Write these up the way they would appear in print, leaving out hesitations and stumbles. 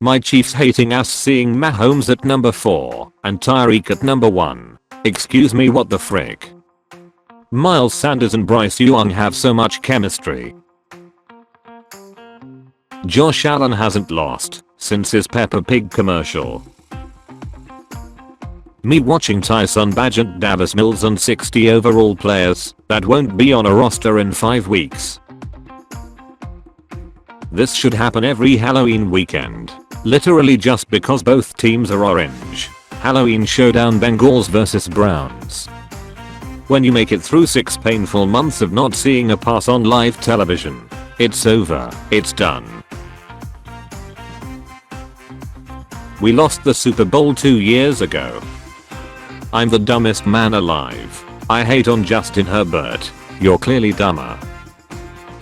My Chiefs hating ass seeing Mahomes at number 4 and Tyreek at number 1. Excuse me, what the frick? Miles Sanders and Bryce Young have so much chemistry. Josh Allen hasn't lost since his Peppa Pig commercial. Me watching Tyson Bagent, Davis Mills and 60 overall players that won't be on a roster in 5 weeks. This should happen every Halloween weekend. Literally just because both teams are orange. Halloween showdown, Bengals vs Browns. When you make it through 6 painful months of not seeing a pass on live television, it's over, it's done. We lost the Super Bowl 2 years ago. I'm the dumbest man alive. I hate on Justin Herbert. You're clearly dumber.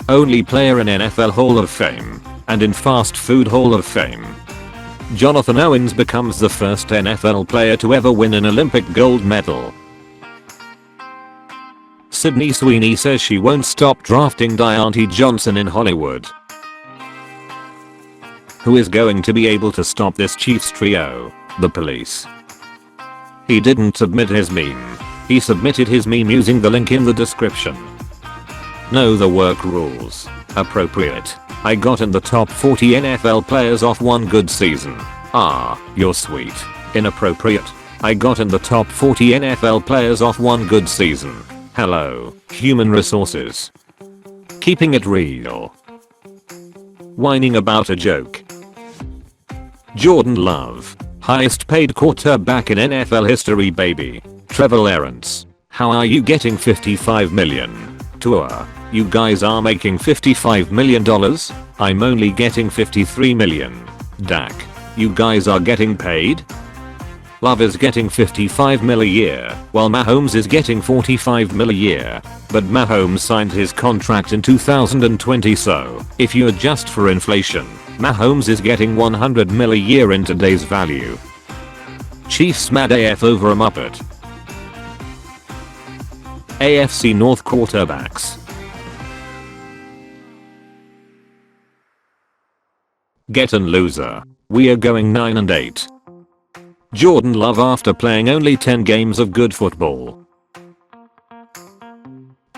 Only player in NFL Hall of Fame and in Fast Food Hall of Fame. Jonathan Owens becomes the first NFL player to ever win an Olympic gold medal. Sydney Sweeney says she won't stop drafting Deontay Johnson in Hollywood. Who is going to be able to stop this Chiefs trio? The police. He didn't submit his meme. He submitted his meme using the link in the description. Know the work rules. Appropriate. I got in the top 40 NFL players off one good season. Ah, you're sweet. Inappropriate. I got in the top 40 NFL players off one good season. Hello, human resources. Keeping it real. Whining about a joke. Jordan Love. Highest paid quarterback in NFL history, baby. Trevor Lawrence. How are you getting $55 million? Tua. You guys are making $55 million? I'm only getting $53 million. Dak. You guys are getting paid? Love is getting $55 million a year, while Mahomes is getting $45 million a year. But Mahomes signed his contract in 2020, so if you adjust for inflation, Mahomes is getting $100 million a year in today's value. Chiefs mad AF over a Muppet. AFC North quarterbacks. Gettin' loser. We are going 9-8. Jordan Love after playing only 10 games of good football.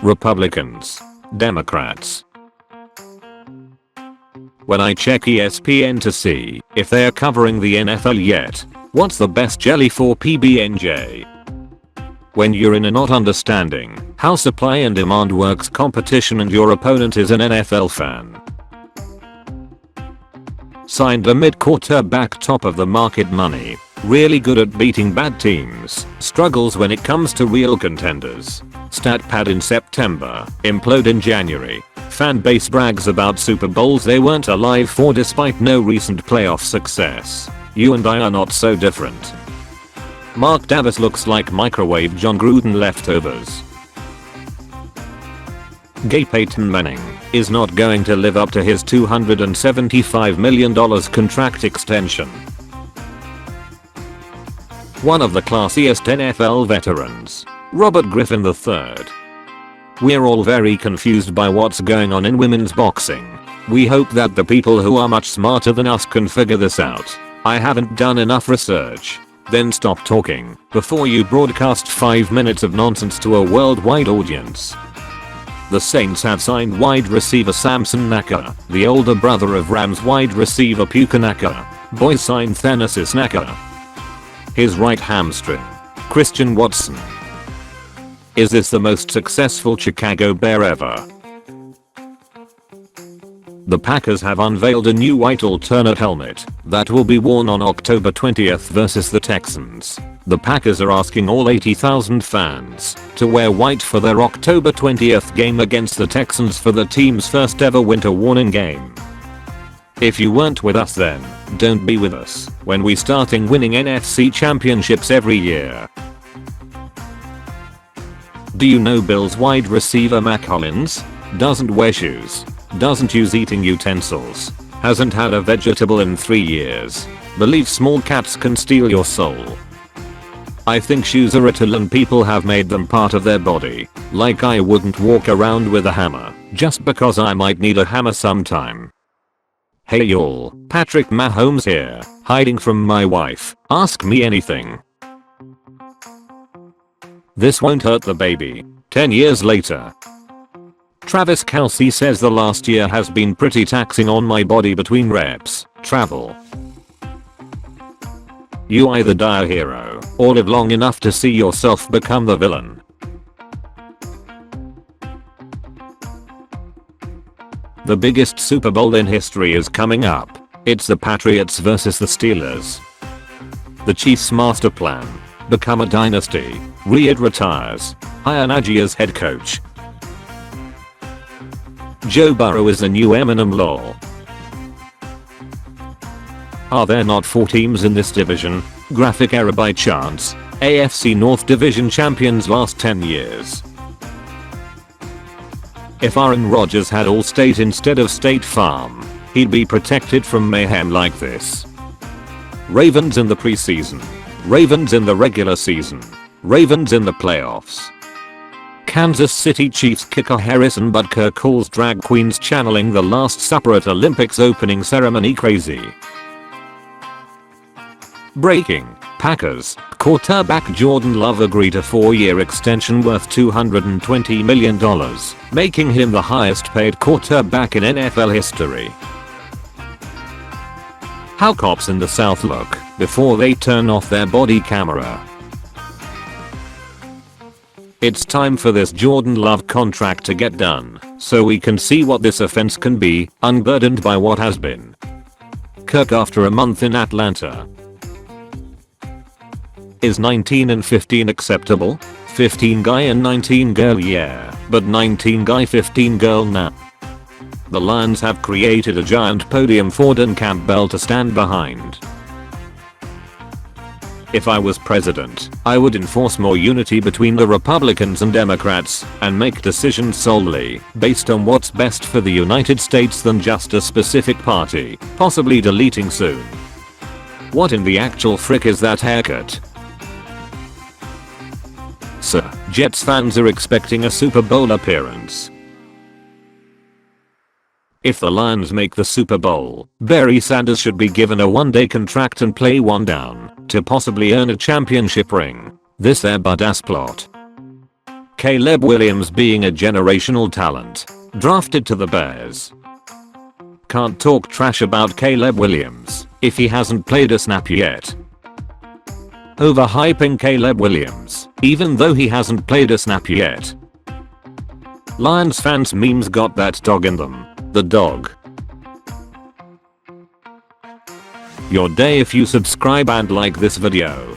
Republicans. Democrats. When I check ESPN to see if they are covering the NFL yet, what's the best jelly for PB&J? When you're in a not understanding how supply and demand works competition and your opponent is an NFL fan. Signed a mid-quarterback, top of the market money. Really good at beating bad teams. Struggles when it comes to real contenders. Stat pad in September. Implode in January. Fan base brags about Super Bowls they weren't alive for despite no recent playoff success. You and I are not so different. Mark Davis looks like microwave John Gruden leftovers. Gay Peyton Manning is not going to live up to his $275 million contract extension. One of the classiest NFL veterans, Robert Griffin III. We're all very confused by what's going on in women's boxing. We hope that the people who are much smarter than us can figure this out. I haven't done enough research. Then stop talking before you broadcast 5 minutes of nonsense to a worldwide audience. The Saints have signed wide receiver Samson Naka, the older brother of Rams wide receiver Puka Naka. Boys signed Thanasis Naka. His right hamstring. Christian Watson. Is this the most successful Chicago Bear ever? The Packers have unveiled a new white alternate helmet that will be worn on October 20th versus the Texans. The Packers are asking all 80,000 fans to wear white for their October 20th game against the Texans for the team's first ever winter warning game. If you weren't with us then, don't be with us when we starting winning NFC championships every year. Do you know Bills wide receiver Mac Hollins doesn't wear shoes, doesn't use eating utensils, hasn't had a vegetable in 3 years, believes small cats can steal your soul. I think shoes are a tool and people have made them part of their body, like I wouldn't walk around with a hammer, just because I might need a hammer sometime. Hey y'all, Patrick Mahomes here, hiding from my wife. Ask me anything. This won't hurt the baby. 10 years later. Travis Kelce says the last year has been pretty taxing on my body between reps, travel. You either die a hero or live long enough to see yourself become the villain. The biggest Super Bowl in history is coming up. It's the Patriots versus the Steelers. The Chiefs' master plan: become a dynasty. Reid retires. Hire Najee as head coach. Joe Burrow is the new Eminem Law. Are there not 4 teams in this division? Graphic error by chance. AFC North Division champions last 10 years. If Aaron Rodgers had Allstate instead of State Farm, he'd be protected from mayhem like this. Ravens in the preseason. Ravens in the regular season. Ravens in the playoffs. Kansas City Chiefs kicker Harrison Butker calls drag queens channeling the Last Supper at Olympics opening ceremony crazy. Breaking: Packers quarterback Jordan Love agreed a 4-year extension worth $220 million, making him the highest paid quarterback in NFL history. How cops in the South look before they turn off their body camera. It's time for this Jordan Love contract to get done, so we can see what this offense can be, unburdened by what has been. Kirk after a month in Atlanta. Is 19 and 15 acceptable? 15 guy and 19 girl, yeah, but 19 guy 15 girl nah. The Lions have created a giant podium for Dan Campbell to stand behind. If I was president, I would enforce more unity between the Republicans and Democrats and make decisions solely based on what's best for the United States than just a specific party, possibly deleting soon. What in the actual frick is that haircut? Sir, Jets fans are expecting a Super Bowl appearance. If the Lions make the Super Bowl, Barry Sanders should be given a 1-day contract and play one down to possibly earn a championship ring. This there badass plot. Caleb Williams being a generational talent, drafted to the Bears. Can't talk trash about Caleb Williams if he hasn't played a snap yet. Overhyping Caleb Williams, even though he hasn't played a snap yet. Lions fans memes got that dog in them. The dog. Your day if you subscribe and like this video.